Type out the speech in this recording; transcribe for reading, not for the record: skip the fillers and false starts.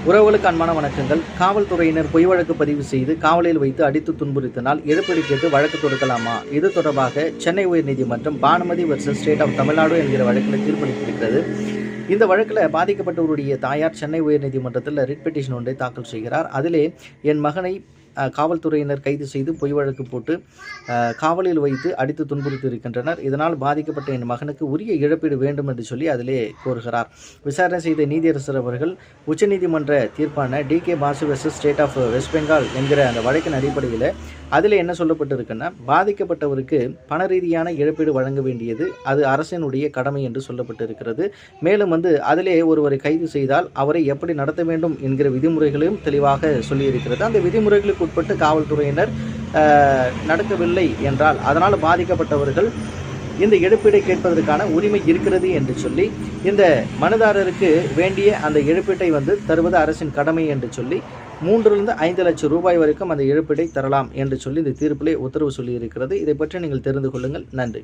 உறவுகளுக்கு அன்பான வணக்கங்கள். காவல்துறையினர் பொய் வழக்கு பதிவு செய்து காவலில் வைத்து அடித்து துன்புறுத்தினால் இழப்பீடு கேட்டு வழக்கு தொடுக்கலாமா? இது தொடர்பாக சென்னை உயர்நீதிமன்றம் Bhanumathi versus state of Tamil Nadu என்கிற வழக்கில் தீர்ப்பளித்திருக்கிறது. இந்த வழக்கில் பாதிக்கப்பட்டவருடைய தாயார் சென்னை உயர்நீதிமன்றத்தில் ரிட் பெட்டிஷன் ஒன்றை தாக்கல் செய்கிறார். அதிலே என் மகனை காவல்துறையினர் கைது செய்து பொய் வழக்கு போட்டு காவலில் வைத்து அடித்து துன்புறுத்தி இருக்கின்றனர். இதனால் பாதிக்கப்பட்ட என் மகனுக்கு உரிய இழப்பீடு வேண்டும் என்று சொல்லி அதிலே கோருகிறார். விசாரணை செய்த நீதியரசர் அவர்கள் உச்சநீதிமன்ற தீர்ப்பான DK Basu versus state of West Bengal என்கிற அந்த வழக்கின் அடிப்படையில் அதில் என்ன சொல்லப்பட்டிருக்குன்னா, பாதிக்கப்பட்டவருக்கு பண ரீதியான இழப்பீடு வழங்க வேண்டியது அது அரசினுடைய கடமை என்று சொல்லப்பட்டிருக்கிறது. மேலும் அதிலே ஒருவரை கைது செய்தால் அவரை எப்படி நடத்த வேண்டும் என்கிற விதிமுறைகளையும் தெளிவாக சொல்லியிருக்கிறது. அந்த விதிமுறைகளுக்கு உட்பட்டு காவல்துறையினர் நடக்கவில்லை என்றால் அதனால் பாதிக்கப்பட்டவர்கள் இந்த இழப்பீடை கேட்பதற்கான உரிமை இருக்கிறது என்று சொல்லி இந்த மனுதாரருக்கு வேண்டிய அந்த இழப்பீட்டை தருவது அரசின் கடமை என்று சொல்லி 3-5 லட்சம் ரூபாய் வரைக்கும் அந்த இழப்பீடை தரலாம் என்று சொல்லி இந்த தீர்ப்பிலே உத்தரவு சொல்லியிருக்கிறது. இதை பற்றி நீங்கள் தெரிந்து கொள்ளுங்கள். நன்றி.